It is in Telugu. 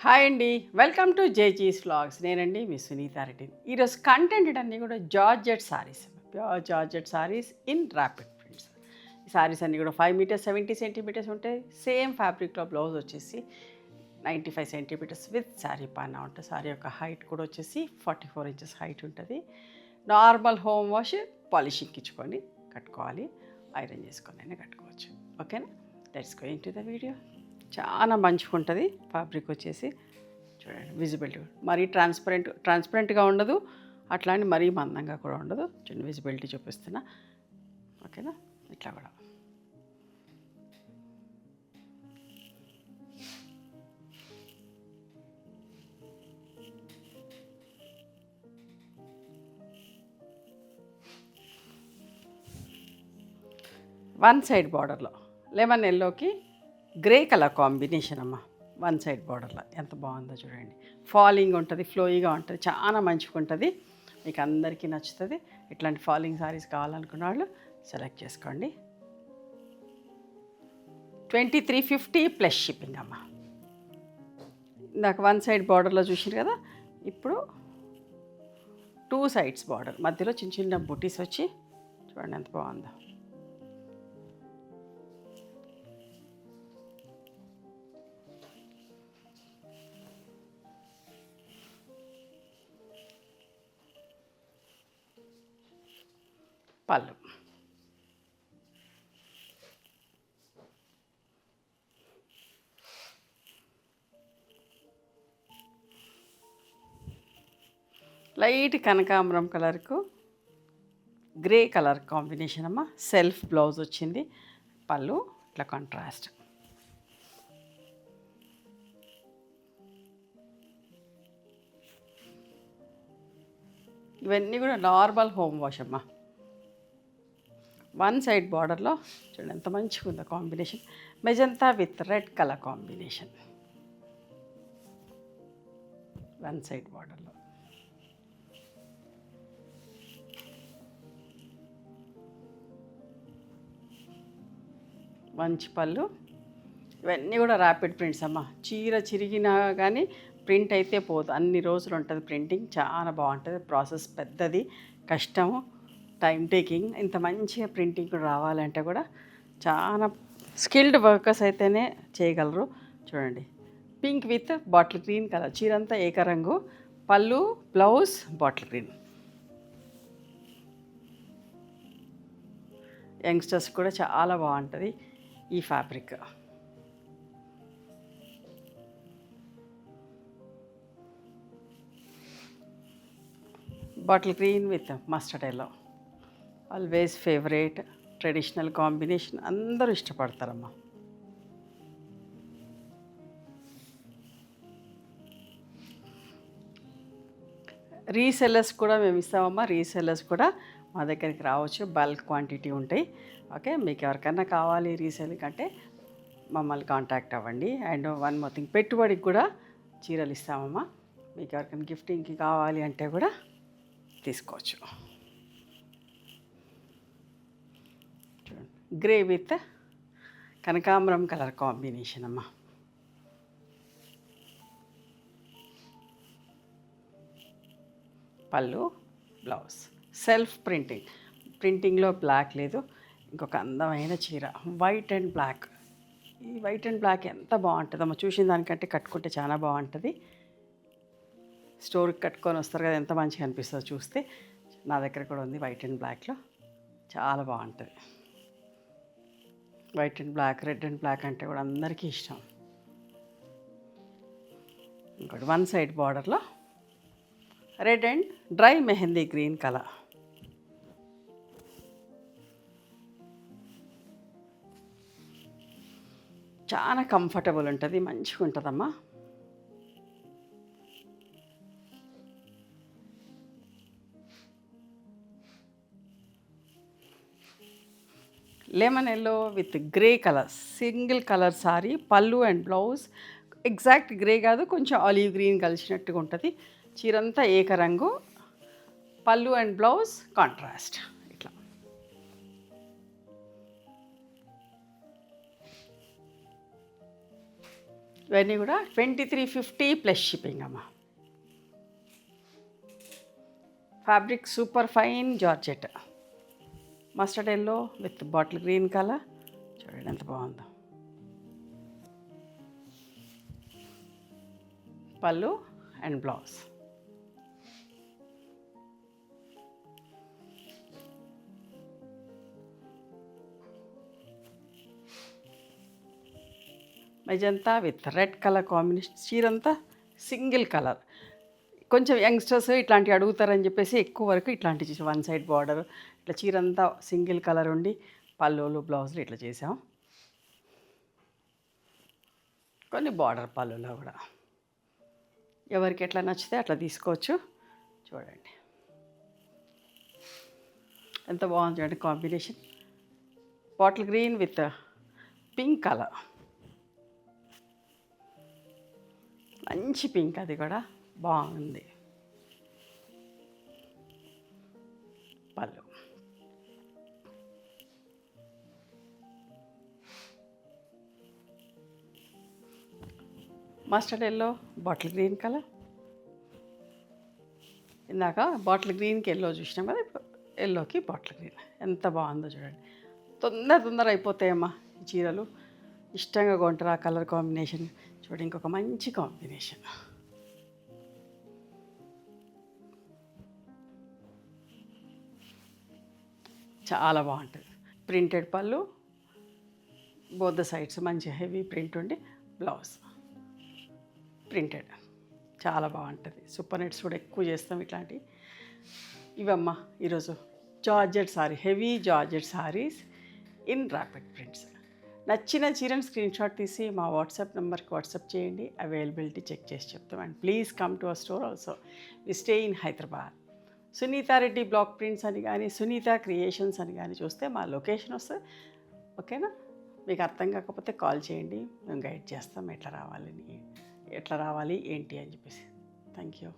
హాయ్ అండి, వెల్కమ్ టు జేజీస్ వ్లాగ్స్. నేనండి మీ సునీతారెడ్డి. ఈరోజు కంటెంట్ అన్నీ కూడా georgette saris, pure georgette saris in rapid prints. ఈ సారీస్ అన్నీ కూడా 5 మీటర్స్ 70 సెంటీమీటర్స్ ఉంటాయి. సేమ్ ఫ్యాబ్రిక్లో బ్లౌజ్ వచ్చేసి 95 సెంటీమీటర్స్ విత్ శారీ పానా ఉంటుంది. శారీ యొక్క హైట్ కూడా వచ్చేసి 44 ఇంచెస్ హైట్ ఉంటుంది. నార్మల్ హోమ్ వాష్ పాలిషింగ్ ఇచ్చుకొని కట్టుకోవాలి, ఐరన్ చేసుకొని కట్టుకోవచ్చు. ఓకేనా? Let's going to the video. చాలా మంచిగా ఉంటుంది ఫ్యాబ్రిక్ వచ్చేసి. చూడండి, విజిబిలిటీ మరీ ట్రాన్స్పరెంట్గా ఉండదు, అట్లాంటి మరీ మందంగా కూడా ఉండదు. చూడండి, విజిబిలిటీ చూపిస్తున్నా. ఓకేనా? ఇట్లా కూడా వన్ సైడ్ బార్డర్లో లెమన్ ఎల్లోకి గ్రే కలర్ కాంబినేషన్ అమ్మ. వన్ సైడ్ బార్డర్లో ఎంత బాగుందో చూడండి. ఫాలింగ్ ఉంటుంది, ఫ్లోయిగా ఉంటుంది, చాలా మంచిగా ఉంటుంది. మీకు అందరికీ నచ్చుతుంది. ఇట్లాంటి ఫాలింగ్ సారీస్ కావాలనుకున్న వాళ్ళు సెలెక్ట్ చేసుకోండి. 2350 ప్లస్ షిప్పింగ్ అమ్మ. ఇందాక వన్ సైడ్ బార్డర్లో చూసారు కదా, ఇప్పుడు 2 సైడ్స్ బార్డర్ మధ్యలో చిన్న చిన్న బుటీస్ వచ్చి చూడండి ఎంత బాగుందో. పళ్ళు లైట్ కనకాంబరం కలర్కు గ్రే కలర్ కాంబినేషన్ అమ్మ. సెల్ఫ్ బ్లౌజ్ వచ్చింది. పళ్ళు ఇట్లా కాంట్రాస్ట్. ఇవన్నీ కూడా నార్మల్ హోమ్ వాష్ అమ్మ. వన్ సైడ్ బార్డర్లో చూడండి ఎంత మంచిగా ఉందో combination. Magenta with red colour combination. One side బార్డర్లో మంచి పళ్ళు. ఇవన్నీ కూడా ర్యాపిడ్ ప్రింట్స్ అమ్మ. చీర చిరిగినా కానీ ప్రింట్ అయితే పోదు, అన్ని రోజులు ఉంటుంది ప్రింటింగ్. చాలా బాగుంటుంది. ప్రాసెస్ పెద్దది, కష్టము, టైం టేకింగ్. ఇంత మంచిగా ప్రింటింగ్ కూడా రావాలంటే కూడా చాలా స్కిల్డ్ వర్కర్స్ అయితేనే చేయగలరు. చూడండి, pink with bottle green colour, చీర అంతా ఏకరంగు, పళ్ళు బ్లౌజ్ బాటిల్ గ్రీన్. యంగ్స్టర్స్ కూడా చాలా బాగుంటుంది ఈ fabric. Bottle green with mustard yellow, always favourite traditional combination. అందరూ ఇష్టపడతారమ్మా. రీసెల్లర్స్ కూడా మేము ఇస్తామమ్మా. రీసెల్లర్స్ కూడా మా దగ్గరికి రావచ్చు, బల్క్ క్వాంటిటీ ఉంటాయి. ఓకే, మీకు ఎవరికైనా కావాలి రీసెల్లింగ్ అంటే మమ్మల్ని కాంటాక్ట్ అవ్వండి. అండ్ వన్ మోర్ థింగ్, పెట్టుబడికి కూడా చీరలు ఇస్తామమ్మా. మీకు ఎవరికైనా గిఫ్టింగ్కి కావాలి అంటే కూడా తీసుకోవచ్చు. చూడండి, గ్రే విత్ కనకాంబరం కలర్ కాంబినేషన్ అమ్మ. పళ్ళు బ్లౌజ్ సెల్ఫ్ ప్రింటింగ్లో బ్లాక్ లేదు. ఇంకొక అందమైన చీర వైట్ అండ్ బ్లాక్. ఈ వైట్ అండ్ బ్లాక్ ఎంత బాగుంటుందమ్మా, చూసిన దానికంటే కట్టుకుంటే చాలా బాగుంటుంది. స్టోర్కి కట్టుకొని వస్తారు కదా, ఎంత మంచిగా అనిపిస్తుందో చూస్తే. నా దగ్గర కూడా ఉంది వైట్ అండ్ బ్లాక్లో, చాలా బాగుంటుంది. White and black, red and black అంటే కూడా అందరికీ ఇష్టం. ఇంకోటి వన్ సైడ్ బార్డర్లో red and dry mehndi green colour. చాలా కంఫర్టబుల్ ఉంటుంది, మంచిగా ఉంటుందమ్మా. Lemon yellow with grey colour, single colour sari. పళ్ళు అండ్ బ్లౌజ్ ఎగ్జాక్ట్ గ్రే కాదు, కొంచెం ఆలివ్ గ్రీన్ కలిసినట్టుగా ఉంటుంది. చీరంతా ఏకరంగు, పళ్ళు అండ్ బ్లౌజ్ కాంట్రాస్ట్. ఇట్లా ఇవన్నీ కూడా 2350 ప్లస్ షిప్పింగ్ అమ్మ. Fabric super fine georgette, mustard yellow with bottle green colour. చూడండి ఎంత బాగుందో. పళ్ళు and blouse. Magenta with red colour combination. చీరంతా సింగిల్ కలర్. కొంచెం యంగ్స్టర్స్ ఇట్లాంటివి అడుగుతారని చెప్పేసి ఎక్కువ వరకు ఇట్లాంటి వన్ సైడ్ బార్డర్ ఇట్లా చీరంతా సింగిల్ కలర్ ఉండి పళ్ళులు బ్లౌజులు ఇట్లా చేసాం. కొన్ని బార్డర్ పళ్ళులో కూడా ఎవరికి ఎట్లా నచ్చితే అట్లా తీసుకోవచ్చు. చూడండి ఎంత బాగుంది చూడండి combination. Bottle green with pink colour, మంచి పింక్, అది కూడా బాగుంది. పళ్ళు mustard yellow bottle green colour. ఇందాక బాటిల్ గ్రీన్కి ఎల్లో చూసినాం కదా, ఇప్పుడు ఎల్లోకి బాటిల్ గ్రీన్. ఎంత బాగుందో చూడండి. తొందర అయిపోతాయమ్మా ఈ చీరలు. ఇష్టంగా కొంటారు ఆ కలర్ కాంబినేషన్. చూడండి ఇంకొక మంచి కాంబినేషన్. చాలా బాగుంటుంది. ప్రింటెడ్ పళ్ళు, బోత్ ద సైడ్స్ మంచి హెవీ ప్రింట్ ఉండి బ్లౌజ్ ప్రింటెడ్. చాలా బాగుంటుంది. సూపర్ నెట్స్ కూడా ఎక్కువ చేస్తాం ఇట్లాంటివి. ఇవమ్మా ఈరోజు georgette sorry, heavy georgette saris in rapid prints. నచ్చిన చీరను స్క్రీన్ షాట్ తీసి మా వాట్సాప్ నెంబర్కి వాట్సాప్ చేయండి. అవైలబిలిటీ చెక్ చేసి చెప్తాం. And please come to our store also. We stay in Hyderabad. Sunitha Reddy block prints అని కానీ సునీత క్రియేషన్స్ అని కానీ చూస్తే మా లొకేషన్ వస్తుంది. ఓకేనా? మీకు అర్థం కాకపోతే కాల్ చేయండి, మేము గైడ్ చేస్తాం ఎట్లా రావాలి ఏంటి అని చెప్పేసి. Thank you.